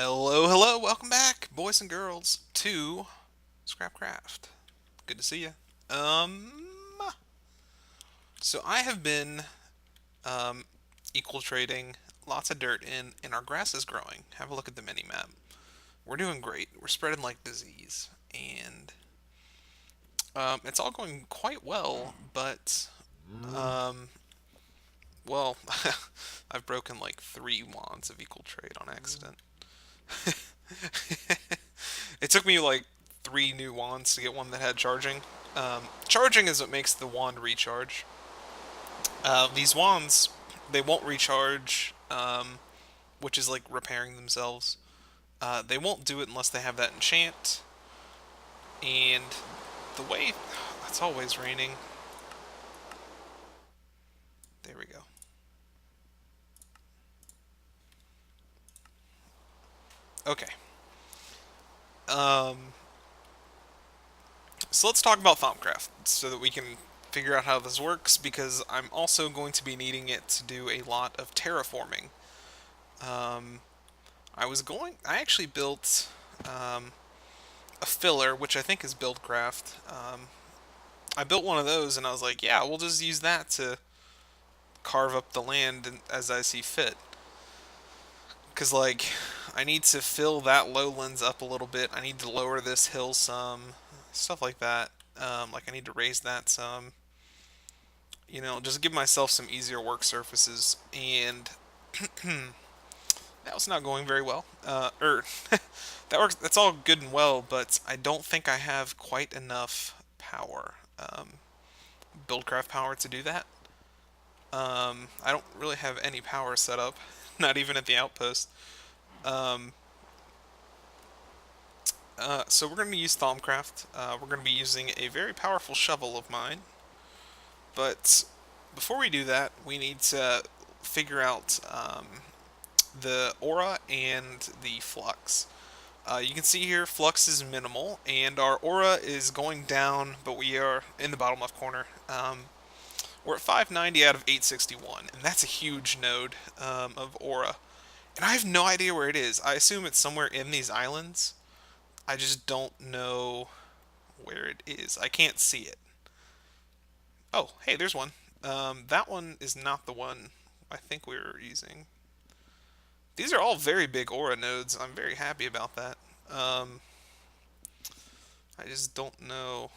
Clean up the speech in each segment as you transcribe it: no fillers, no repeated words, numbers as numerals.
Hello, hello, welcome back, boys and girls, to Scrapcraft. Good to see you. Um, so I have been um, equal trading lots of dirt in, and our grass is growing. Have a look at the mini map. We're doing great. We're spreading like disease, and it's all going quite well. But um, well, I've broken like 3 wands of equal trade on accident. It took me like 3 new wands to get one that had charging. Charging is what makes the wand recharge. These wands, they won't recharge, which is like repairing themselves. They won't do it unless they have that enchant. And the way it's always raining. There we go. Okay. Um, so let's talk about Thaumcraft so that we can figure out how this works because I'm also going to be needing it to do a lot of terraforming. Um, I actually built a filler, which I think is Buildcraft. I built one of those and I was like, yeah, we'll just use that to carve up the land as I see fit. Because, like, I need to fill that lowlands up a little bit. I need to lower this hill some. Stuff like that. Like, I need to raise that some. Just give myself some easier work surfaces. And that was not going very well. That's all good and well, but I don't think I have quite enough power, Buildcraft power to do that. I don't really have any power set up, not even at the outpost. Um, so we're going to use Thaumcraft. We're going to be using a very powerful shovel of mine, but before we do that, we need to figure out the aura and the flux. You can see here flux is minimal, and our aura is going down, but we are in the bottom left corner. We're at 590 out of 861, and that's a huge node of aura. And I have no idea where it is. I assume it's somewhere in these islands. I just don't know where it is. I can't see it. Oh, hey, there's one. That one is not the one I think we were using. These are all very big aura nodes. I'm very happy about that. Um, I just don't know,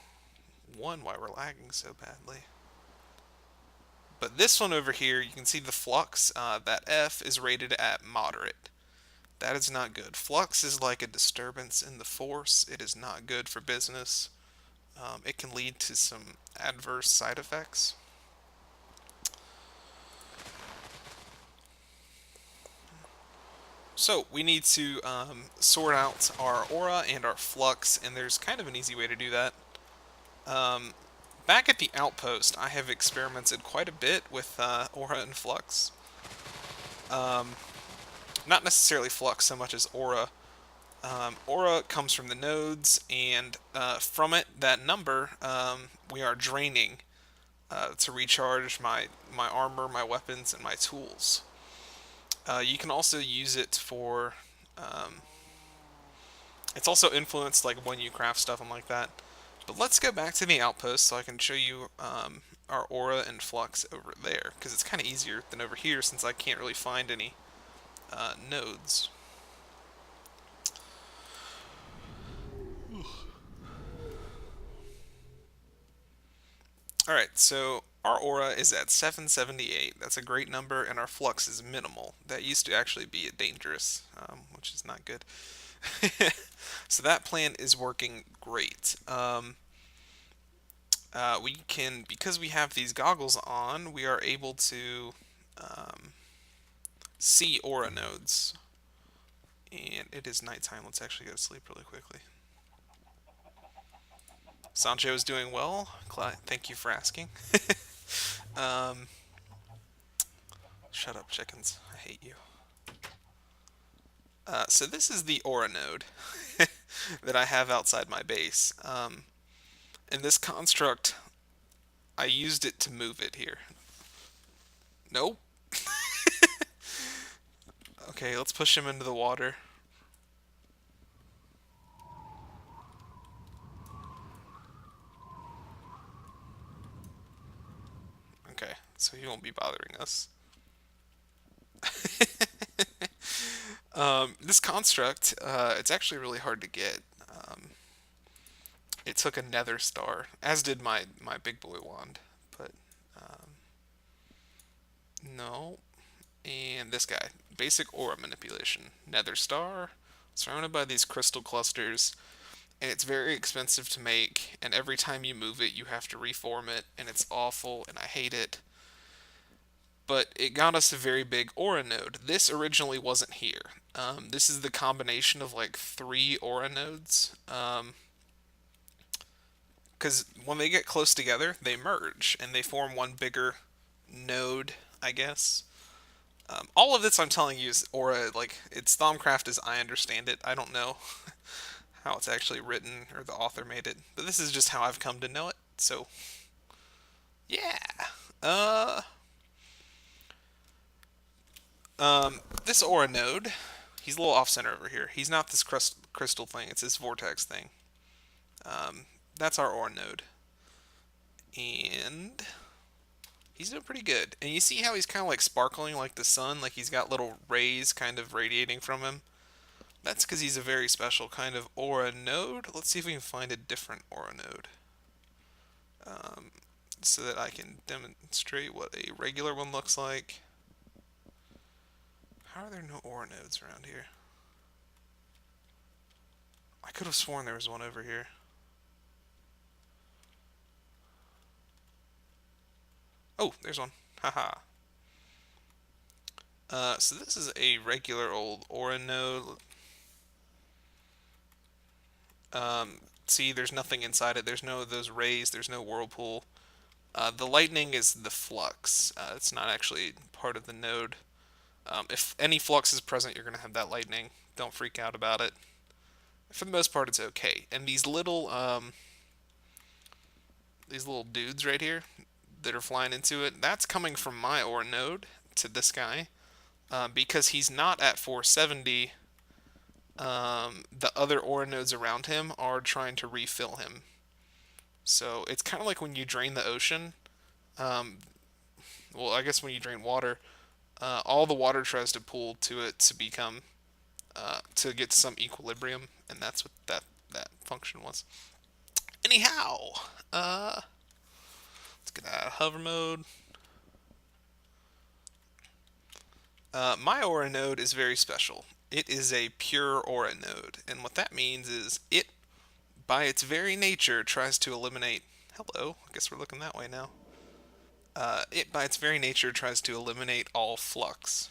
one, why we're lagging so badly. But this one over here, you can see the flux. That F is rated at moderate. That is not good. Flux is like a disturbance in the force. It is not good for business. It can lead to some adverse side effects. So we need to sort out our aura and our flux, and there's kind of an easy way to do that. Um, Back at the outpost, I have experimented quite a bit with aura and flux. Um, Not necessarily flux so much as aura. Aura comes from the nodes, and from it, that number, we are draining to recharge my armor, my weapons, and my tools. You can also use it for. It's also influenced like when you craft stuff and like that. But let's go back to the outpost so I can show you our aura and flux over there, because it's kind of easier than over here since I can't really find any nodes. Alright, so our aura is at 778. That's a great number, and our flux is minimal. That used to actually be a dangerous, which is not good. So that plan is working great. We can, because we have these goggles on, we are able to see aura nodes. And it is nighttime. Let's actually go to sleep really quickly. Sancho is doing well. Thank you for asking. um, Shut up, chickens. I hate you. So this is the aura node that I have outside my base. In this construct, I used it to move it here. Nope. Okay, let's push him into the water. so he won't be bothering us. This construct, it's actually really hard to get. Um, it took a nether star, as did my big boy wand, but um, no. And this guy, basic aura manipulation, nether star, surrounded by these crystal clusters, and it's very expensive to make. And every time you move it, you have to reform it, and it's awful, and I hate it. But it got us a very big aura node. This originally wasn't here. This is the combination of like three aura nodes. Because when they get close together, they merge and they form one bigger node, I guess. All of this I'm telling you is aura, like, it's Thaumcraft as I understand it. I don't know how it's actually written or the author made it, but this is just how I've come to know it. So, yeah. Uh, this aura node, he's a little off center over here. He's not this crystal thing, it's this vortex thing. That's our aura node. And he's doing pretty good. And you see how he's kind of like sparkling like the sun, like he's got little rays kind of radiating from him? That's because he's a very special kind of aura node. Let's see if we can find a different aura node. So that I can demonstrate what a regular one looks like. How are there no aura nodes around here? I could have sworn there was one over here. Oh, there's one. Haha. So this is a regular old aura node. See, there's nothing inside it. There's no of those rays. There's no whirlpool. The lightning is the flux. It's not actually part of the node. If any flux is present, you're going to have that lightning. Don't freak out about it. For the most part, it's okay. And these little dudes right here that are flying into it, that's coming from my aura node to this guy. Because he's not at 470, the other aura nodes around him are trying to refill him. So it's kind of like when you drain the ocean. Um, well, I guess when you drain water, all the water tries to pool to it to become to get to some equilibrium, and that's what that function was. Anyhow, let's get out of hover mode. My aura node is very special. It is a pure aura node, and what that means is it, by its very nature, tries to eliminate. Hello, I guess we're looking that way now. It, by its very nature, tries to eliminate all flux.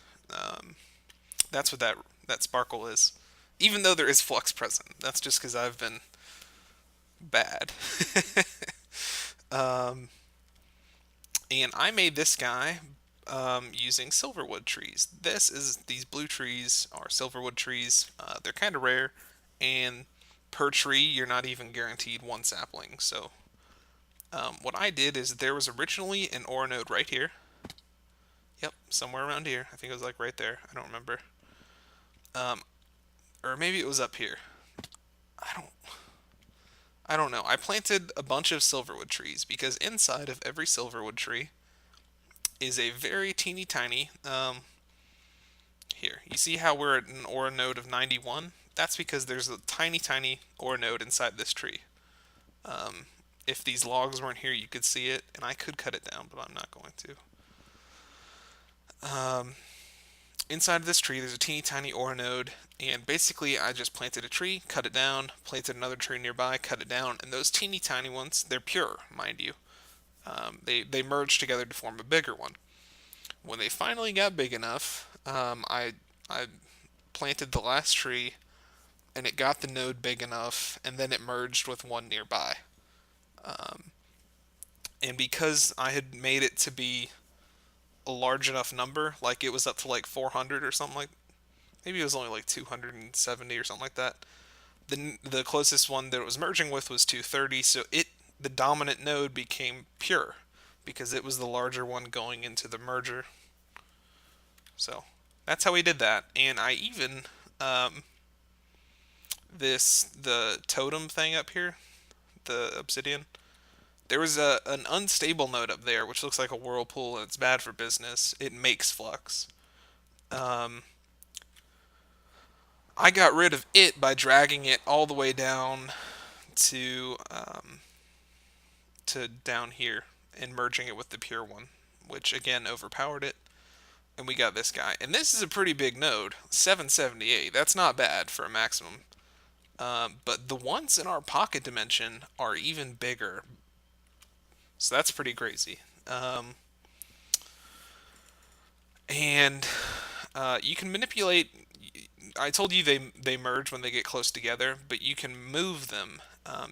That's what that sparkle is. Even though there is flux present, that's just because I've been bad. um, and I made this guy using silverwood trees. These blue trees are silverwood trees. They're kind of rare, and per tree you're not even guaranteed one sapling. So what I did is there was originally an ore node right here. Yep, somewhere around here. I think it was like right there. I don't remember. Um, or maybe it was up here. I don't. I don't know. I planted a bunch of silverwood trees because inside of every silverwood tree is a very teeny tiny. Here, you see how we're at an ore node of 91? That's because there's a tiny, tiny ore node inside this tree. If these logs weren't here, you could see it, and I could cut it down, but I'm not going to. Inside of this tree, there's a teeny tiny ore node, and basically I just planted a tree, cut it down, planted another tree nearby, cut it down, and those teeny tiny ones, they're pure, mind you. They merge together to form a bigger one. When they finally got big enough, I planted the last tree, and it got the node big enough, and then it merged with one nearby. And because I had made it to be a large enough number, like it was up to like 400 or something, like maybe it was only like 270 or something like that. The closest one that it was merging with was 230, so the dominant node became pure because it was the larger one going into the merger. So that's how we did that, and I even the totem thing up here, the obsidian. There was an unstable node up there, which looks like a whirlpool, and it's bad for business. It makes flux. Um, I got rid of it by dragging it all the way down to down here and merging it with the pure one, which again overpowered it. And we got this guy. And this is a pretty big node, 778. That's not bad for a maximum. But the ones in our pocket dimension are even bigger. So that's pretty crazy. And you can manipulate. I told you they merge when they get close together, but you can move them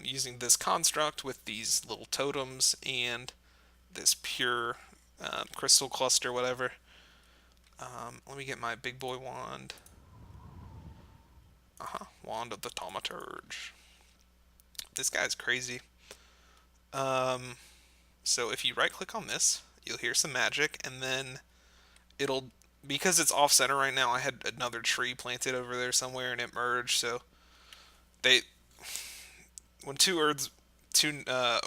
using this construct with these little totems and this pure crystal cluster, whatever. Let me get my big boy wand. Wand of the Thaumaturge. This guy's crazy. Um, so if you right click on this, you'll hear some magic, and then it'll, because it's off center right now, I had another tree planted over there somewhere and it merged. So they, when two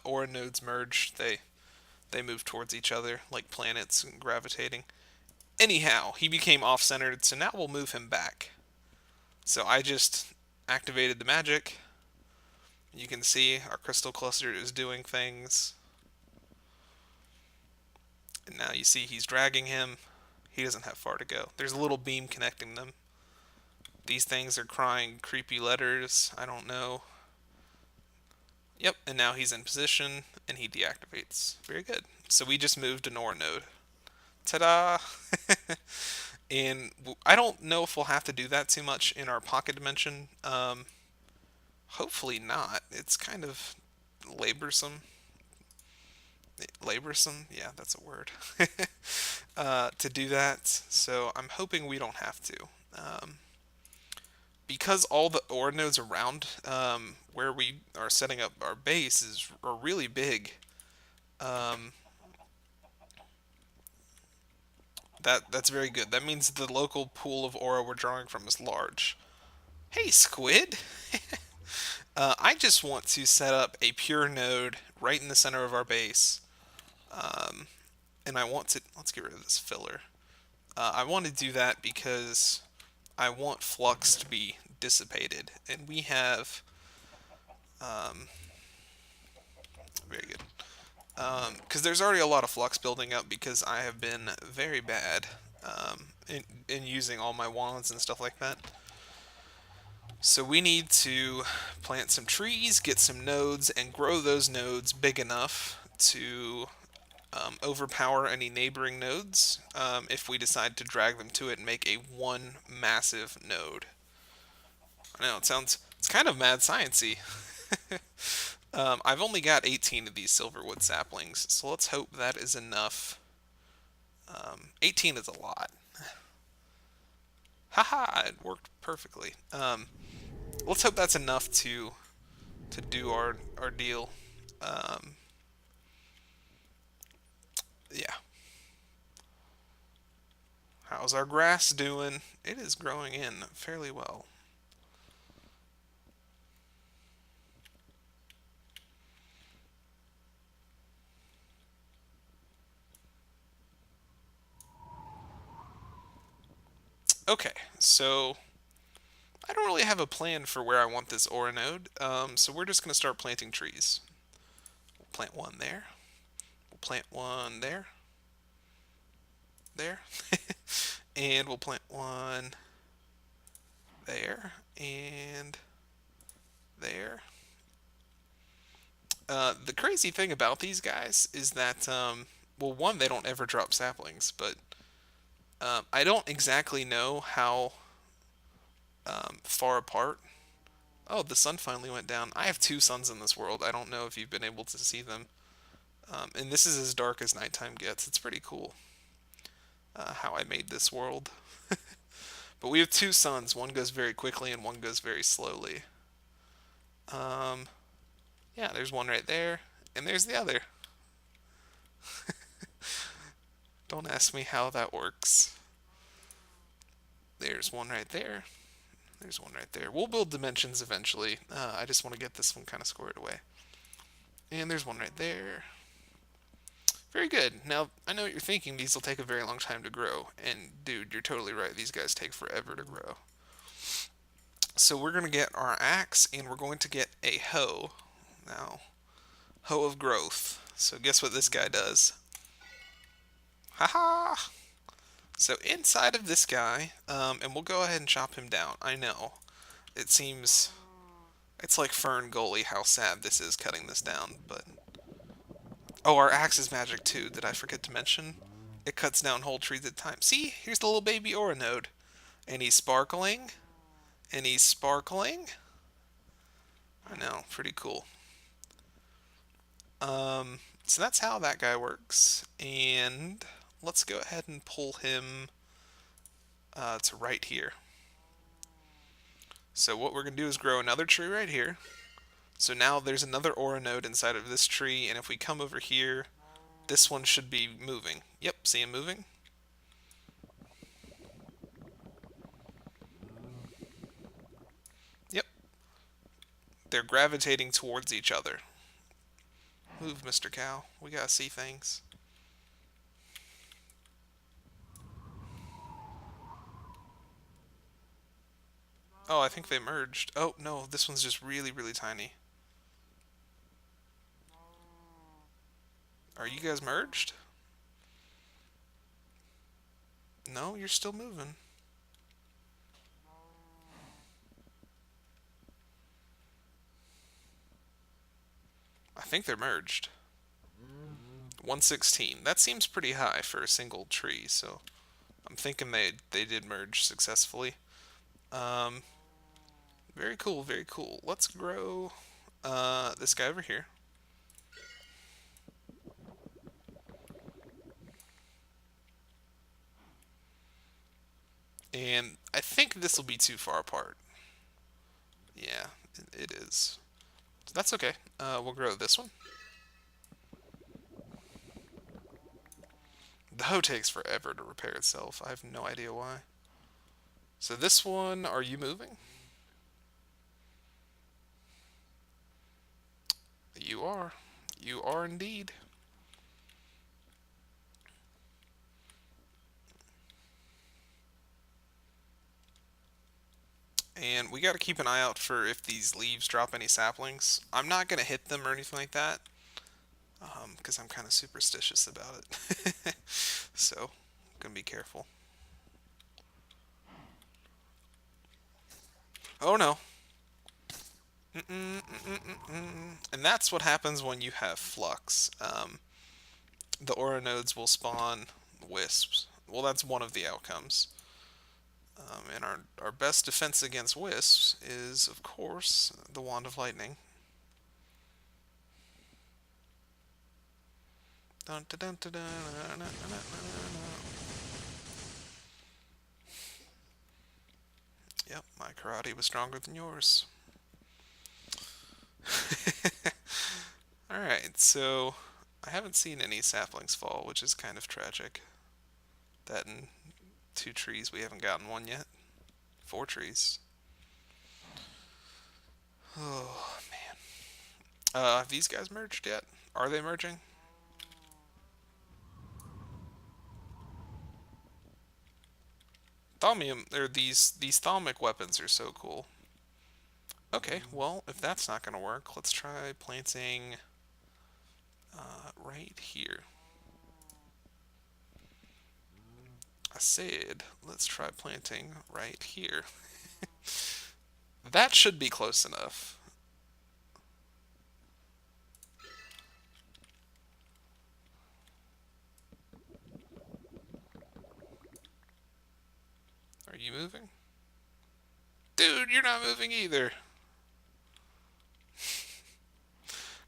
aura nodes merge, they move towards each other like planets gravitating. Anyhow, he became off centered, so now we'll move him back. So I just activated the magic. You can see our crystal cluster is doing things. And now you see he's dragging him. He doesn't have far to go. There's a little beam connecting them. These things are crying creepy letters. I don't know. Yep, and now he's in position, and he deactivates. Very good. So we just moved an aura node. Ta-da! And I don't know if we'll have to do that too much in our pocket dimension. Hopefully not. It's kind of laborsome. Laborsome? Yeah, that's a word. To do that. So I'm hoping we don't have to. Because all the aura nodes around where we are setting up our base are really big. Um, that's very good. That means the local pool of aura we're drawing from is large. Hey, Squid! I just want to set up a pure node right in the center of our base. And I want to... Let's get rid of this filler. I want to do that because I want flux to be dissipated. And we have... very good. Because there's already a lot of flux building up because I have been very bad in using all my wands and stuff like that. So we need to plant some trees, get some nodes, and grow those nodes big enough to overpower any neighboring nodes if we decide to drag them to it and make a one massive node. I know, it's kind of mad sciencey. I've only got 18 of these silverwood saplings, so let's hope that is enough. 18 is a lot. Haha, it worked perfectly. Let's hope that's enough to do our deal. Yeah. How's our grass doing? It is growing in fairly well. Okay, so I don't really have a plan for where I want this aura node, so we're just going to start planting trees. We'll plant one there. We'll plant one there. There. And we'll plant one there. And there. The crazy thing about these guys is that, well, one, they don't ever drop saplings, but I don't exactly know how far apart. Oh, the sun finally went down. I have two suns in this world. I don't know if you've been able to see them. And this is as dark as nighttime gets. It's pretty cool how I made this world. But we have two suns. One goes very quickly and one goes very slowly. Yeah, there's one right there. And there's the other. Don't ask me how that works. There's one right there. There's one right there. We'll build dimensions eventually. I just want to get this one kind of squared away. And there's one right there. Very good. Now, I know what you're thinking. These will take a very long time to grow. And, dude, you're totally right. These guys take forever to grow. So we're going to get our axe, and we're going to get a hoe. Now, hoe of growth. So guess what this guy does? Haha! So inside of this guy, and we'll go ahead and chop him down. I know. It seems... It's like Fern Gully how sad this is cutting this down, but... Oh, our axe is magic too. Did I forget to mention? It cuts down whole trees at a time. See? Here's the little baby Aura node. And he's sparkling. And he's sparkling. I know, pretty cool. So that's how that guy works. And let's go ahead and pull him to right here. So what we're going to do is grow another tree right here. So now there's another aura node inside of this tree, and if we come over here, this one should be moving. Yep, see him moving? Yep. They're gravitating towards each other. Move, Mr. Cow. We gotta see things. Oh, I think they merged. Oh, no, this one's just really, really tiny. Are you guys merged? No, you're still moving. I think they're merged. 116. That seems pretty high for a single tree, so I'm thinking they did merge successfully. Um, Very cool, very cool. Let's grow this guy over here. And I think this will be too far apart. Yeah, it is. So that's okay. We'll grow this one. The hoe takes forever to repair itself. I have no idea why. So this one, are you moving? You are. You are indeed. And we got to keep an eye out for if these leaves drop any saplings. I'm not going to hit them or anything like that, because I'm kind of superstitious about it. So, I'm going to be careful. Oh no. And that's what happens when you have flux. The aura nodes will spawn wisps. Well, that's one of the outcomes. And our best defense against wisps is, of course, the Wand of Lightning. Dun, dun, dun, dun, dun, dun, dun, dun, dun. Yep, my karate was stronger than yours. Alright, so I haven't seen any saplings fall, which is kind of tragic. That and 2 trees, we haven't gotten one yet. 4 trees. Oh, man. Have these guys merged yet? Are they merging? Thaumium, or these thalmic weapons are so cool. Okay, well, if that's not going to work, let's try planting right here. I said, let's try planting right here. That should be close enough. Are you moving? Dude, you're not moving either.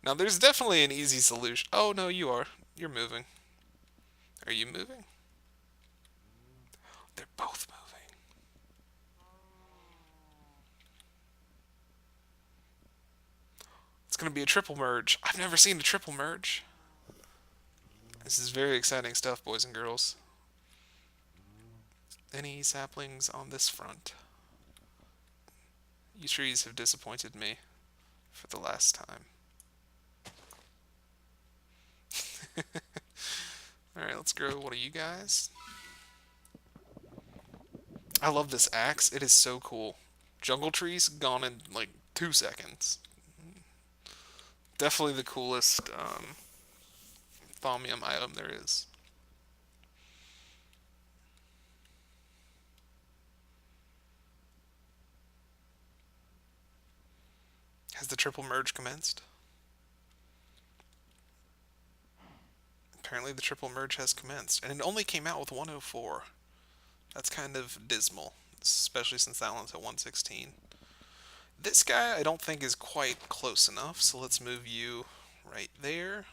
Now, there's definitely an easy solution. Oh, no, you are. You're moving. Are you moving? They're both moving. It's going to be a triple merge. I've never seen a triple merge. This is very exciting stuff, boys and girls. Any saplings on this front? You trees have disappointed me for the last time. Alright, let's grow one of you guys. I love this axe. It is so cool. Jungle trees gone in like 2 seconds. Definitely the coolest thaumium item there is. Has the triple merge commenced? Apparently the triple merge has commenced, and it only came out with 104. That's kind of dismal, especially since that one's at 116. This guy I don't think is quite close enough, so let's move you right there.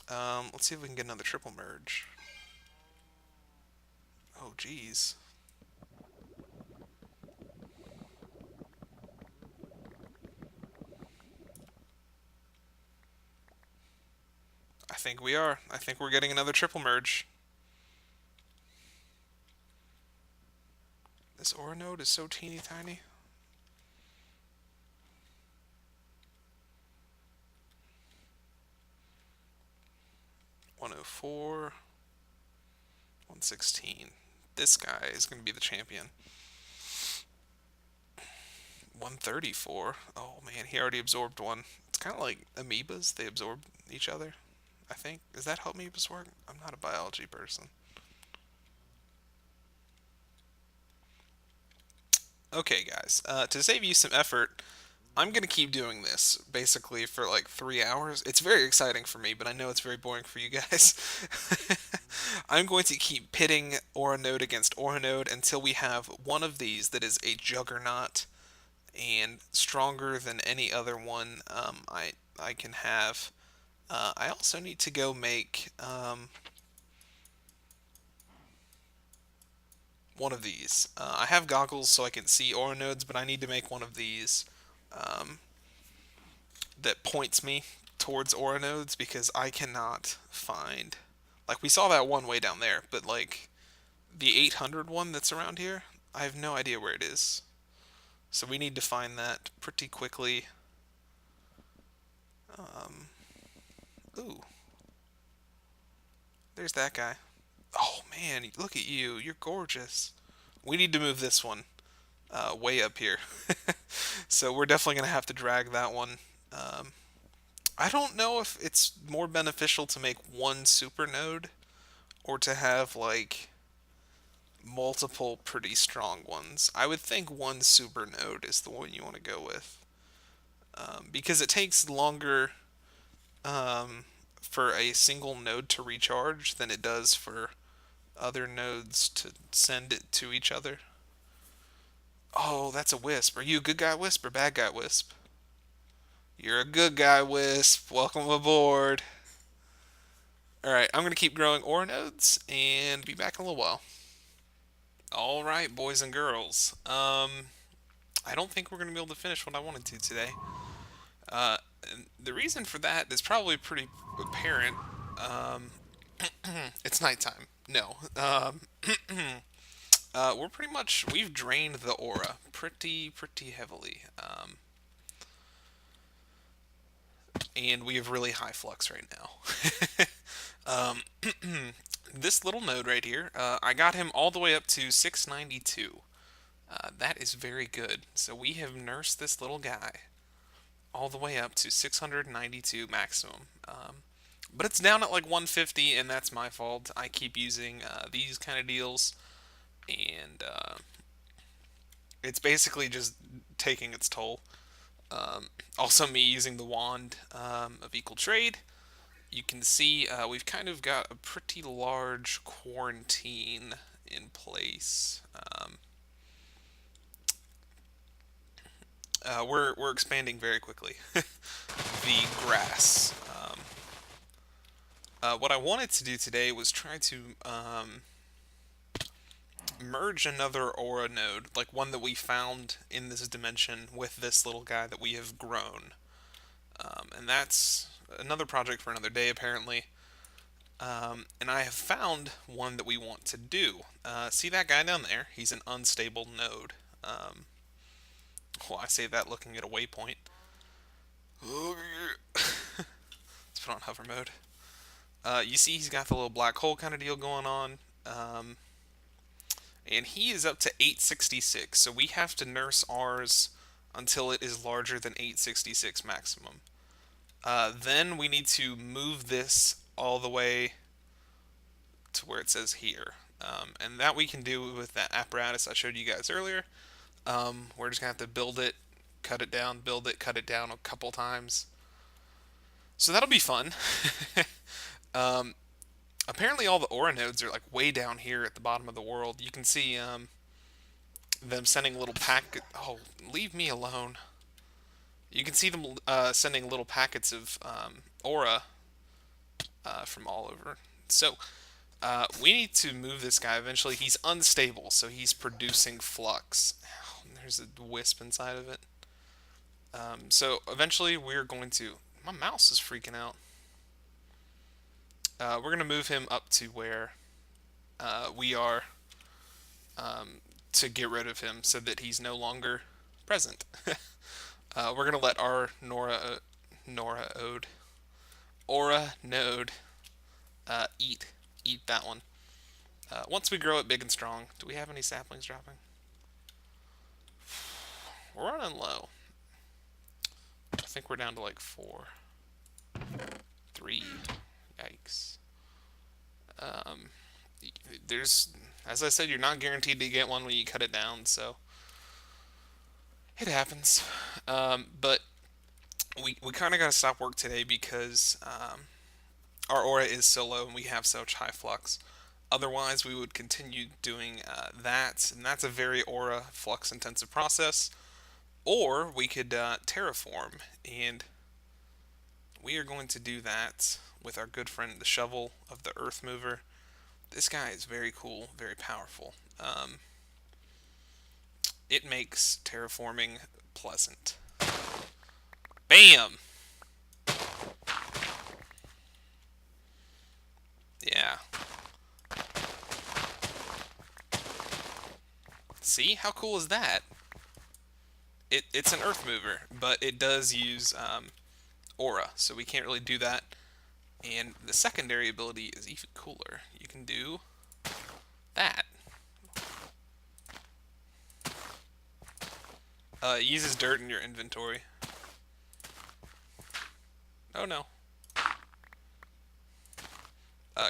Let's see if we can get another triple merge. Oh, geez. I think we are. I think we're getting another triple merge. This aura node is so teeny tiny. .104, 116. This guy is going to be the champion. 134. Oh man, he already absorbed one. It's kind of like amoebas. They absorb each other, I think. Is that how amoebas work? I'm not a biology person. Okay, guys. To save you some effort, I'm gonna keep doing this basically for like 3 hours. It's very exciting for me, but I know it's very boring for you guys. I'm going to keep pitting Aura Node against Aura Node until we have one of these that is a juggernaut and stronger than any other one I can have. I also need to go make one of these. I have goggles so I can see aura nodes, but I need to make one of these um, that points me towards aura nodes because I cannot find. Like we saw that one way down there, but like the 800 one that's around here, I have no idea where it is. So we need to find that pretty quickly. Um, ooh, there's that guy. Oh man, look at you. You're gorgeous. We need to move this one way up here. So we're definitely going to have to drag that one. Um, I don't know if it's more beneficial to make one super node or to have like multiple pretty strong ones. I would think one super node is the one you want to go with because it takes longer um, for a single node to recharge than it does for other nodes to send it to each other. Oh, that's a wisp. Are you a good guy wisp or bad guy wisp? You're a good guy wisp. Welcome aboard. Alright, I'm going to keep growing ore nodes and be back in a little while. Alright, boys and girls. I don't think we're going to be able to finish what I wanted to today. Uh, the reason for that is probably pretty apparent. Um, it's nighttime. No. We're pretty much, we've drained the aura pretty heavily. And we have really high flux right now. um, this little node right here, I got him all the way up to 692. That is very good. So we have nursed this little guy all the way up to 692 maximum. But it's down at like 150, and that's my fault. I keep using these kind of deals, and it's basically just taking its toll. Also, me using the wand of equal trade. You can see we've kind of got a pretty large quarantine in place. We're expanding very quickly. The grass. What I wanted to do today was try to merge another aura node, like one that we found in this dimension, with this little guy that we have grown. And that's another project for another day, apparently. And I have found one that we want to do. See that guy down there? He's an unstable node. Well, I say that looking at a waypoint. Let's put on hover mode. You see he's got the little black hole kind of deal going on. Um, and he is up to 866, so we have to nurse ours until it is larger than 866 maximum. Then we need to move this all the way to where it says here. And that we can do with that apparatus I showed you guys earlier. We're just going to have to build it, cut it down, build it, cut it down a couple times. So that'll be fun. um, Apparently all the aura nodes are like way down here at the bottom of the world. You can see them sending little packet. Oh, leave me alone. You can see them sending little packets of aura from all over. So we need to move this guy eventually. He's unstable, so he's producing flux. Oh, there's a wisp inside of it. So eventually we're going to... My mouse is freaking out. We're going to move him up to where we are to get rid of him so that he's no longer present. We're going to let our aura node eat that one. Once we grow it big and strong, do we have any saplings dropping? We're running low. I think we're down to like 4. 3. Yikes. There's, as I said, you're not guaranteed to get one when you cut it down, so it happens. But we kind of got to stop work today because our aura is so low and we have such high flux. Otherwise, we would continue doing that, and that's a very aura flux intensive process. Or we could terraform, and we are going to do that with our good friend the shovel of the earth mover. This guy is very cool, very powerful. It makes terraforming pleasant. Bam! Yeah. See? How cool is that? It's an earth mover, but it does use aura, so we can't really do that. And the secondary ability is even cooler. You can do that. It uses dirt in your inventory. Oh no.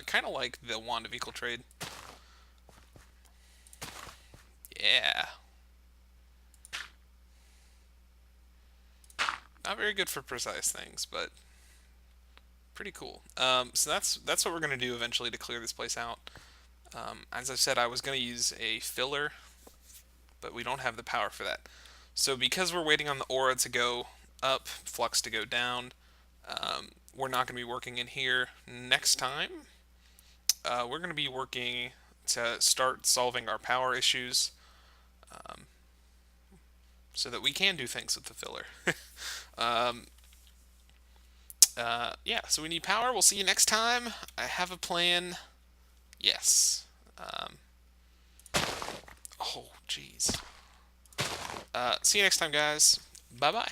Kind of like the Wand of Equal Trade. Yeah. Not very good for precise things, but pretty cool. So that's what we're gonna do eventually to clear this place out. As I said, I was gonna use a filler, but we don't have the power for that. So because we're waiting on the aura to go up, flux to go down, we're not gonna be working in here. Next time, we're gonna be working to start solving our power issues, so that we can do things with the filler. Yeah, so we need power. We'll see you next time. I have a plan. Yes. Oh, jeez. See you next time, guys. Bye-bye.